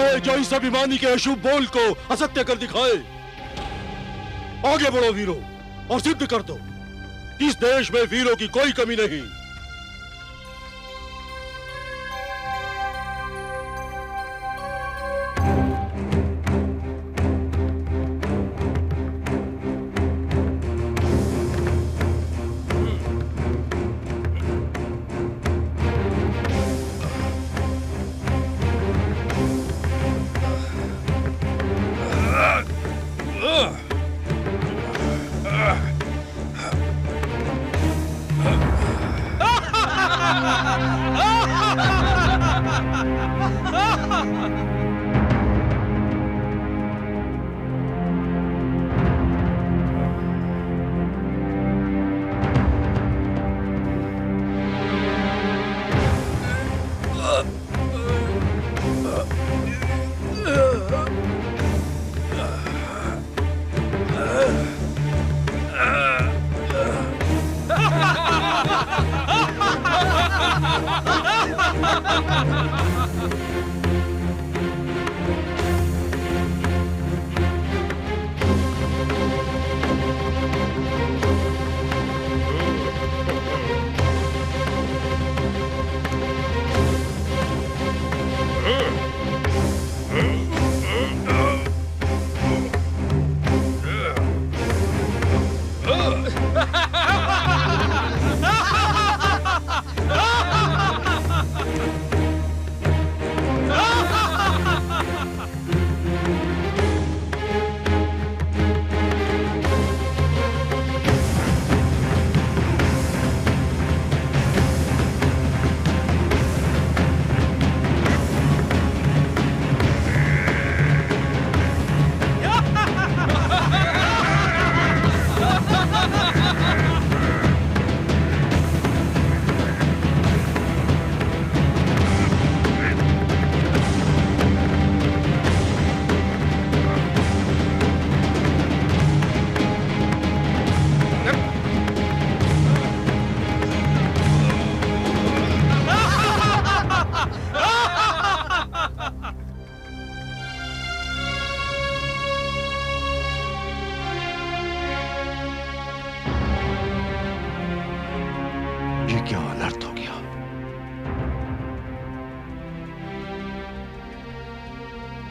है जो इस अभिमानी के अशुभ बोल को असत्य कर दिखाए? आगे बढ़ो वीरों और सिद्ध कर दो इस देश में वीरों की कोई कमी नहीं।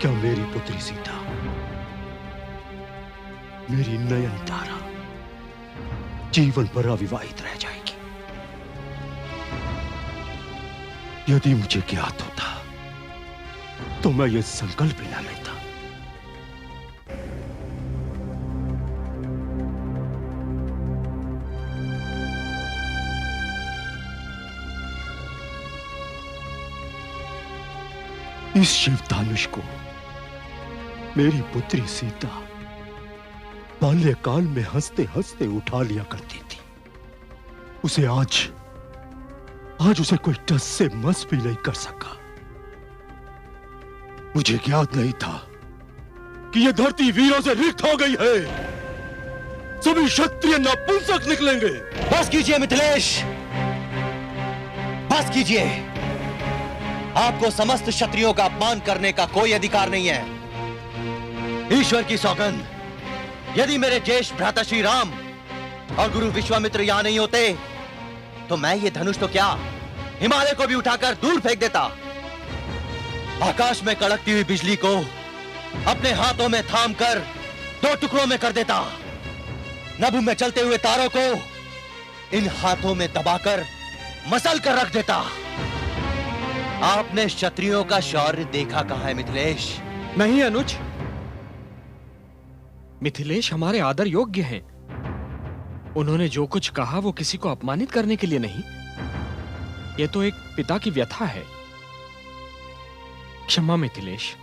क्या मेरी पुत्री सीता, मेरी नयन तारा जीवन भर अविवाहित रह जाएगी? यदि मुझे ज्ञात होता तो मैं ये संकल्प भी न लेता। इस शिवधनुष को मेरी पुत्री सीता बाल्यकाल में हंसते हंसते उठा लिया करती थी। उसे आज उसे कोई टस से मस भी नहीं कर सका। मुझे ज्ञात नहीं था कि यह धरती वीरों से रिक्त हो गई है। सभी क्षत्रिय नपुंसक निकलेंगे। बस कीजिए मिथिलेश, बस कीजिए। आपको समस्त क्षत्रियों का अपमान करने का कोई अधिकार नहीं है। ईश्वर की सौगंध, यदि मेरे ज्येष्ठ भ्राता श्री राम और गुरु विश्वामित्र यहां नहीं होते तो मैं ये धनुष तो क्या हिमालय को भी उठाकर दूर फेंक देता। आकाश में कड़कती हुई बिजली को अपने हाथों में थाम कर 2 टुकड़ों में कर देता। नभ में चलते हुए तारों को इन हाथों में दबाकर मसल कर रख देता। आपने क्षत्रियों का शौर्य देखा कहां है मिथिलेश? नहीं अनुज, मिथिलेश हमारे आदर योग्य हैं। उन्होंने जो कुछ कहा वो किसी को अपमानित करने के लिए नहीं, ये तो एक पिता की व्यथा है। क्षमा मिथिलेश।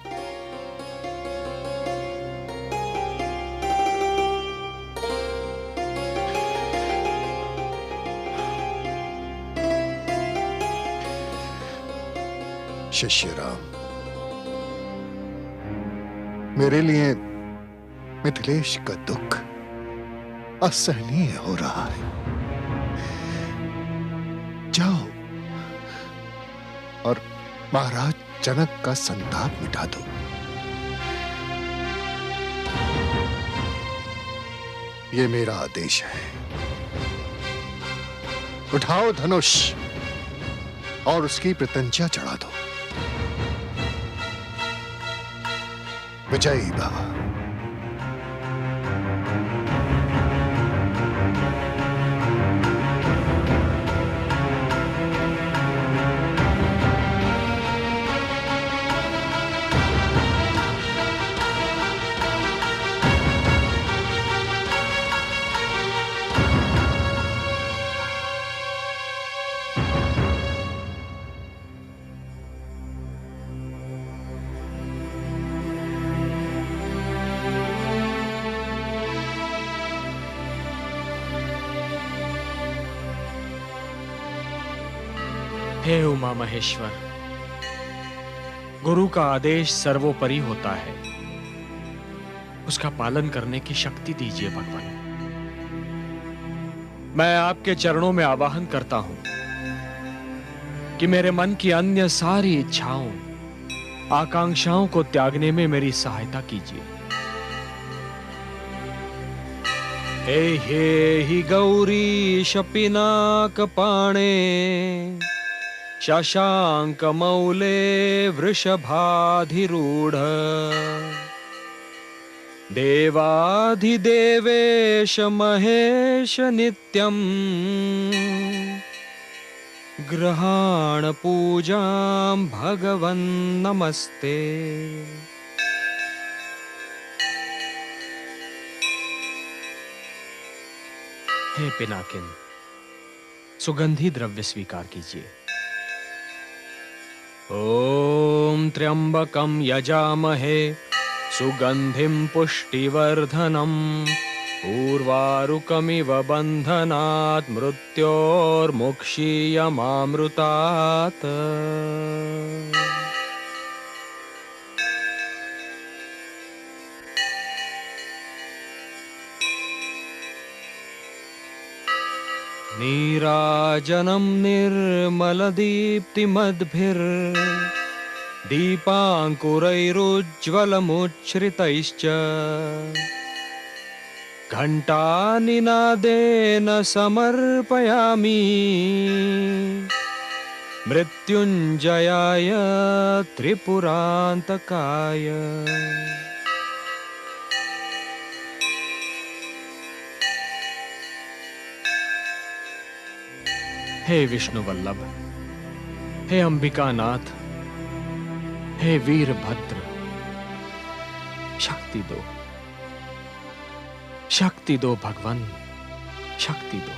शिष्य राम, मेरे लिए मिथिलेश का दुख असहनीय हो रहा है। जाओ और महाराज जनक का संताप मिटा दो। ये मेरा आदेश है। उठाओ धनुष और उसकी प्रत्यंचा चढ़ा दो। विजयी भव। हे उमा महेश्वर, गुरु का आदेश सर्वोपरि होता है, उसका पालन करने की शक्ति दीजिए भगवान। मैं आपके चरणों में आवाहन करता हूं कि मेरे मन की अन्य सारी इच्छाओं, आकांक्षाओं को त्यागने में मेरी सहायता कीजिए। हे ही गौरी शपिनाक पाणे शशांक मौले वृषभाधिरूढ़ देवाधिदेवेश महेश नित्यं ग्रहाण पूजां भगवन् नमस्ते। हे पिनाकिन, सुगंधी द्रव्य स्वीकार कीजिए। ओम त्र्यंबकं यजामहे सुगंधिं पुष्टिवर्धनम् उर्वारुकमिव बन्धनात् मृत्योर्मुक्षीयमामृतात्। नीराजनं निर्मलदीप्तिमद्भिर्दीपाङ्कुरैरुज्ज्वलमुच्छ्रितैश्च घण्टानिनादेन समर्पयामि मृत्युञ्जयाय त्रिपुरान्तकाय। हे विष्णु वल्लभ, हे अंबिकानाथ, हे वीरभद्र, शक्ति दो, शक्ति दो भगवान, शक्ति दो।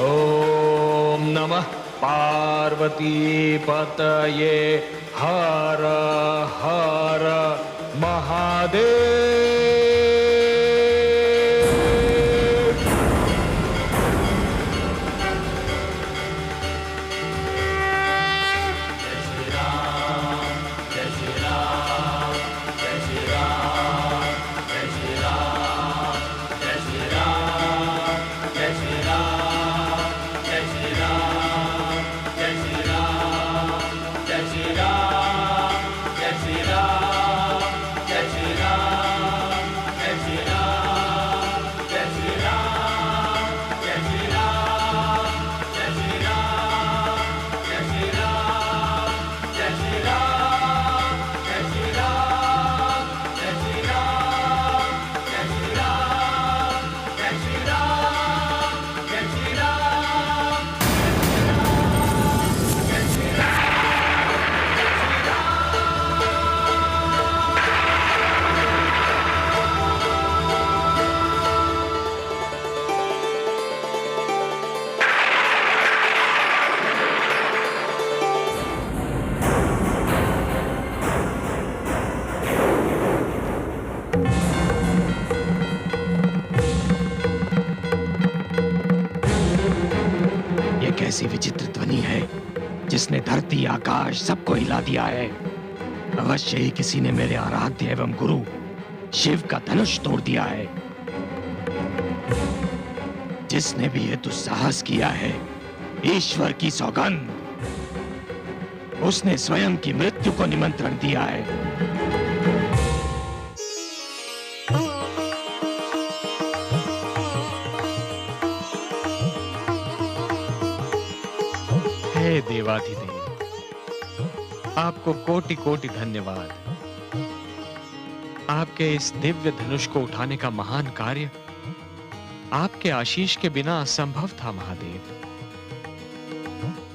ओम नमः पार्वती पतये हर हर महादेव। कैसी विचित्र ध्वनि है जिसने धरती आकाश सबको हिला दिया है। अवश्य ही किसी ने मेरे आराध्य एवं गुरु शिव का धनुष तोड़ दिया है। जिसने भी ये दुस्साहस किया है, ईश्वर की सौगंध, उसने स्वयं की मृत्यु को निमंत्रण दिया है। हे देवाधिदेव, आपको कोटि कोटि धन्यवाद। आपके इस दिव्य धनुष को उठाने का महान कार्य आपके आशीष के बिना असंभव था महादेव।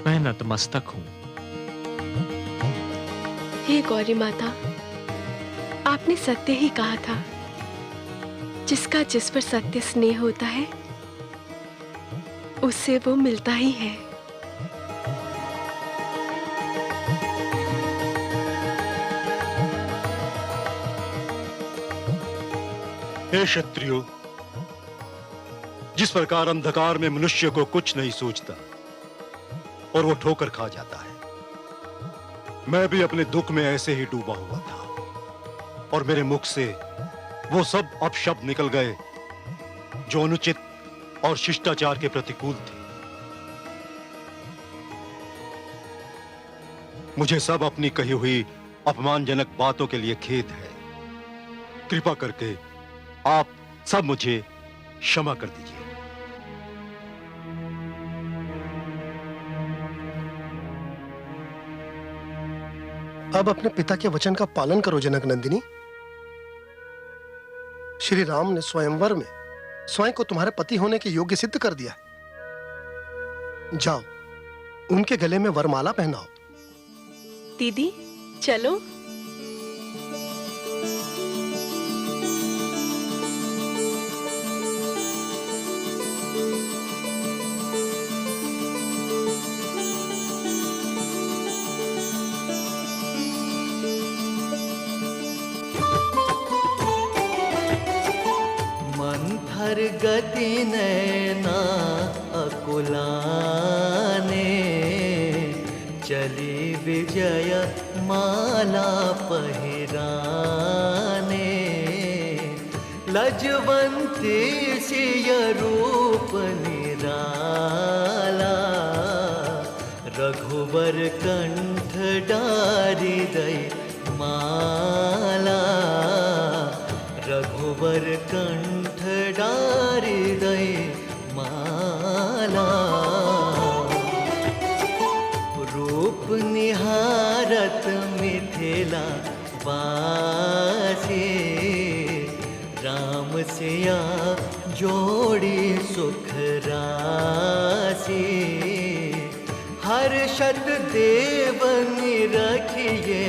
मैं नतमस्तक हूं। हे गौरी माता, आपने सत्य ही कहा था। जिसका जिस पर सत्य स्नेह होता है, उससे वो मिलता ही है। हे क्षत्रियो, जिस प्रकार अंधकार में मनुष्य को कुछ नहीं सूझता और वो ठोकर खा जाता है, मैं भी अपने दुख में ऐसे ही डूबा हुआ था और मेरे मुख से वो सब अपशब्द निकल गए जो अनुचित और शिष्टाचार के प्रतिकूल थे। मुझे सब अपनी कही हुई अपमानजनक बातों के लिए खेद है। कृपा करके आप सब मुझे क्षमा कर दीजिए। अब अपने पिता के वचन का पालन करो जनक नंदिनी। श्री राम ने स्वयंवर में स्वयं को तुम्हारे पति होने के योग्य सिद्ध कर दिया। जाओ, उनके गले में वरमाला पहनाओ। दीदी चलो। मंथर गति नैना अकुलाने, चली विजय माला पहिराने। लजवंती सिय रूप निराला, रघुवर कंठ डारी दई माला। रघुवर कंठ डारी दई माला। रूप निहारत मिथिला वासी, राम सिया जोड़ी सुख राशि। हर्षत देव निरखिए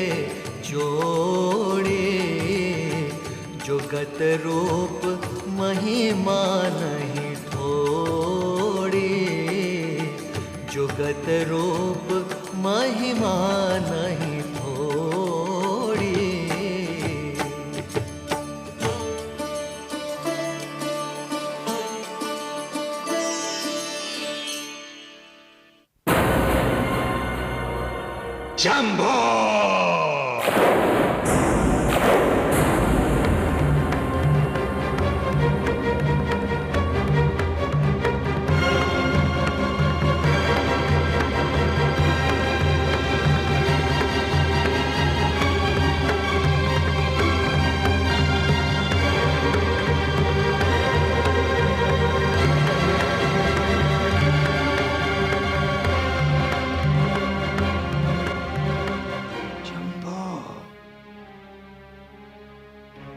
जोड़ी, जुगत रूप महिमा नहीं थोड़ी। जुगत रूप महिमा नहीं थोड़ी। शंभो!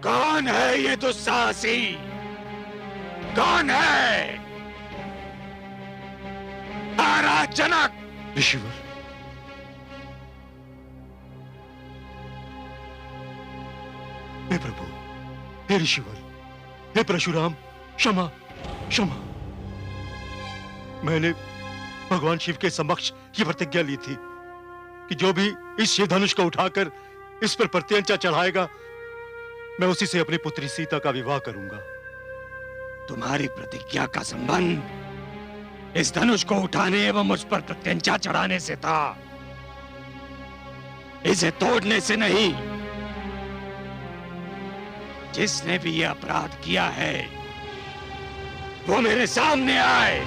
कौन है ये दुस्साहसी? कौन है? महाराज जनक! ऋषिवर, हे प्रभु, हे ऋषिवर, हे परशुराम, क्षमा क्षमा। मैंने भगवान शिव के समक्ष ये प्रतिज्ञा ली थी कि जो भी इस शिव धनुष को उठाकर इस पर प्रत्यंचा चढ़ाएगा, मैं उसी से अपनी पुत्री सीता का विवाह करूंगा। तुम्हारी प्रतिज्ञा का संबंध इस धनुष को उठाने एवं उस पर प्रत्यंचा चढ़ाने से था, इसे तोड़ने से नहीं। जिसने भी यह अपराध किया है, वो मेरे सामने आए।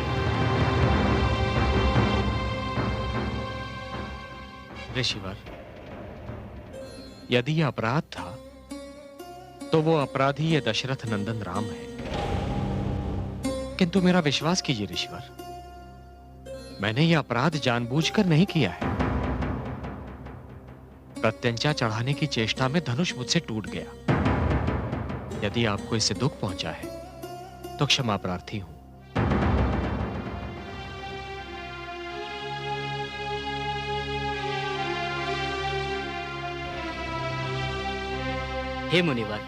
ऋषिवर, यदि यह अपराध था तो वो अपराधी ये दशरथ नंदन राम है। किंतु मेरा विश्वास कीजिए ऋषिवर, मैंने यह अपराध जानबूझकर नहीं किया है। प्रत्यंचा चढ़ाने की चेष्टा में धनुष मुझसे टूट गया। यदि आपको इससे दुख पहुंचा है तो क्षमा प्रार्थी हूं। हे मुनिवर,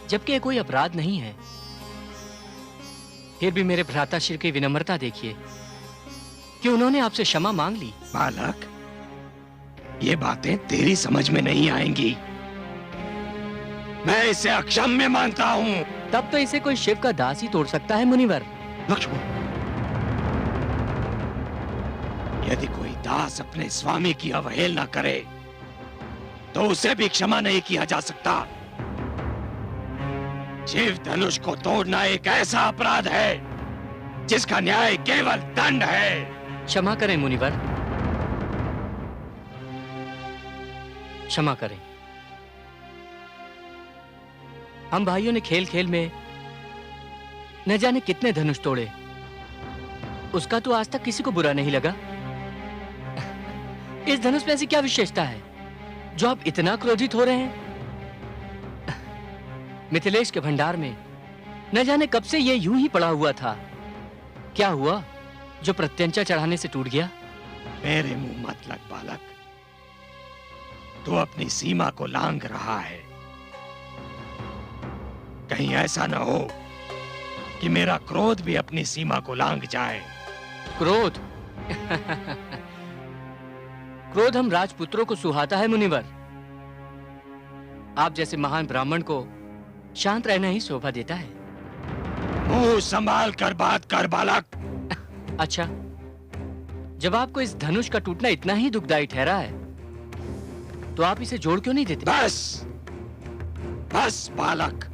जबकि कोई अपराध नहीं है, फिर भी मेरे भ्राताश्री की विनम्रता देखिए कि उन्होंने आपसे क्षमा मांग ली। बालक, ये बातें तेरी समझ में नहीं आएंगी। मैं इसे अक्षम्य मानता हूं। तब तो इसे कोई शिव का दास ही तोड़ सकता है मुनिवर। लक्ष्मण, यदि कोई दास अपने स्वामी की अवहेलना करे तो उसे भी क्षमा नहीं किया जा सकता। शिव धनुष को तोड़ना एक ऐसा अपराध है जिसका न्याय केवल दंड है। क्षमा करें मुनिवर, क्षमा करें। हम भाइयों ने खेल खेल में न जाने कितने धनुष तोड़े, उसका तो आज तक किसी को बुरा नहीं लगा। इस धनुष में ऐसी क्या विशेषता है जो आप इतना क्रोधित हो रहे हैं? मिथिलेश के भंडार में न जाने कब से ये यूं ही पड़ा हुआ था। क्या हुआ जो प्रत्यंचा चढ़ाने से टूट गया? मेरे मुंह मत लग बालक, तू अपनी सीमा को लांघ रहा है। कहीं ऐसा न हो कि मेरा क्रोध भी अपनी सीमा को लांघ जाए। क्रोध? क्रोध हम राजपुत्रों को सुहाता है मुनिवर। आप जैसे महान ब्राह्मण को शांत रहना ही शोभा देता है। मुंह संभाल कर बात कर बालक। अच्छा, जब आपको इस धनुष का टूटना इतना ही दुखदाई ठहरा है तो आप इसे जोड़ क्यों नहीं देते? बस बस बालक,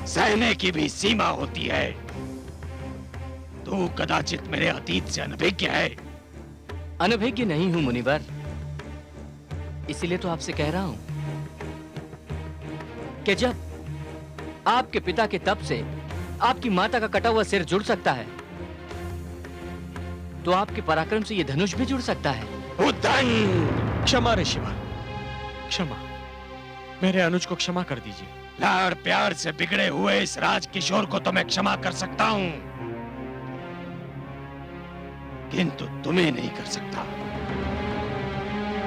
सहने की भी सीमा होती है। तू कदाचित मेरे अतीत से अनभिज्ञ है। अनभिज्ञ नहीं हूं मुनिवर, इसीलिए तो आपसे कह रहा हूं कि जब आपके पिता के तप से आपकी माता का कटा हुआ सिर जुड़ सकता है तो आपके पराक्रम से यह धनुष भी जुड़ सकता है। क्षमा ऋषिवर, क्षमा। मेरे अनुज को क्षमा कर दीजिए। लाड़ प्यार से बिगड़े हुए इस राजकिशोर को तो मैं क्षमा कर सकता हूं, किंतु तुम्हें नहीं कर सकता।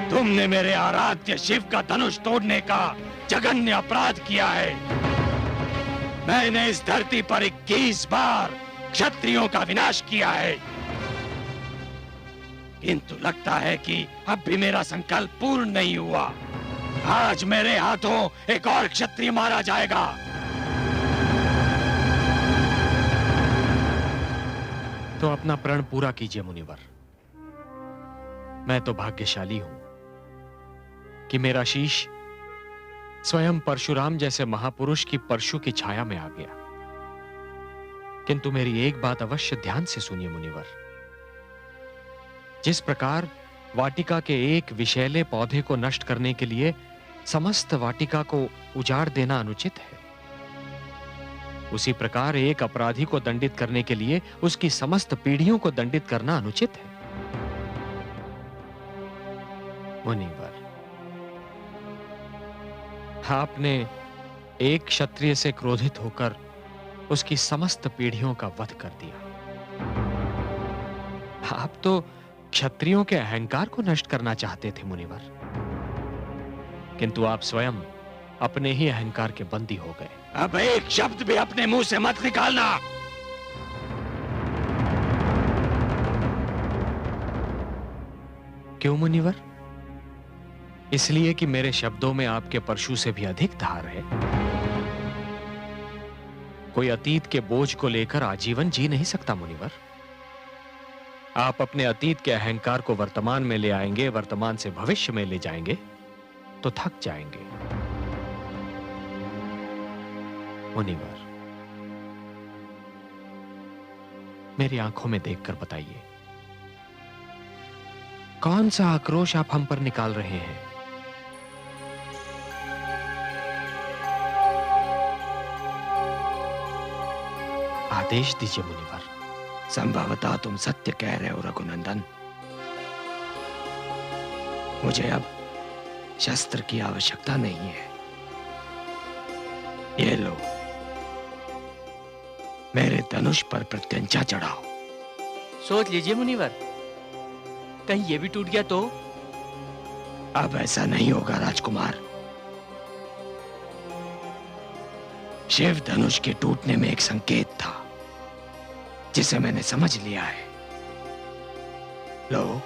तुमने मेरे आराध्य शिव का धनुष तोड़ने का जघन्य अपराध किया है। मैंने इस धरती पर 21 बार क्षत्रियों का विनाश किया है, किंतु लगता है कि अब भी मेरा संकल्प पूर्ण नहीं हुआ। आज मेरे हाथों एक और क्षत्रिय मारा जाएगा। तो अपना प्रण पूरा कीजिए मुनिवर। मैं तो भाग्यशाली हूं कि मेरा शीश स्वयं परशुराम जैसे महापुरुष की परशु की छाया में आ गया। किंतु मेरी एक बात अवश्य ध्यान से सुनिए मुनिवर। जिस प्रकार वाटिका के एक विषैले पौधे को नष्ट करने के लिए समस्त वाटिका को उजाड़ देना अनुचित है, उसी प्रकार एक अपराधी को दंडित करने के लिए उसकी समस्त पीढ़ियों को दंडित करना अनुचित है। मुनिवर, आपने एक क्षत्रिय से क्रोधित होकर उसकी समस्त पीढ़ियों का वध कर दिया। आप तो क्षत्रियों के अहंकार को नष्ट करना चाहते थे मुनिवर, किंतु आप स्वयं अपने ही अहंकार के बंदी हो गए। अब एक शब्द भी अपने मुंह से मत निकालना। क्यों मुनिवर? इसलिए कि मेरे शब्दों में आपके परशु से भी अधिक धार है। कोई अतीत के बोझ को लेकर आजीवन जी नहीं सकता मुनिवर। आप अपने अतीत के अहंकार को वर्तमान में ले आएंगे, वर्तमान से भविष्य में ले जाएंगे तो थक जाएंगे। मुनिवर, मेरी आंखों में देखकर बताइए, कौन सा आक्रोश आप हम पर निकाल रहे हैं? आदेश दीजिए मुनिवर। संभवतः तुम सत्य कह रहे हो रघुनंदन। मुझे अब शस्त्र की आवश्यकता नहीं है। ये लो, मेरे धनुष पर प्रत्यंचा चढ़ाओ। सोच लीजिए मुनिवर, कहीं ये भी टूट गया तो? अब ऐसा नहीं होगा राजकुमार। शिव धनुष के टूटने में एक संकेत था जिसे मैंने समझ लिया है। लो,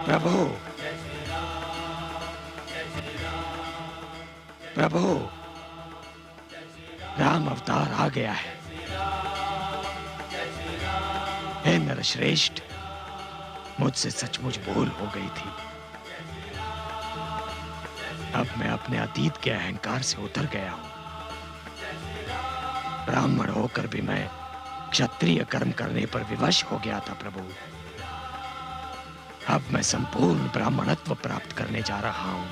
प्रभु, प्रभु, राम अवतार आ गया है। हे नरश्रेष्ठ, मुझसे सचमुच भूल हो गई थी। अब मैं अपने अतीत के अहंकार से उतर गया हूं। ब्राह्मण होकर भी मैं क्षत्रिय कर्म करने पर विवश हो गया था प्रभु। अब मैं संपूर्ण ब्राह्मणत्व प्राप्त करने जा रहा हूं।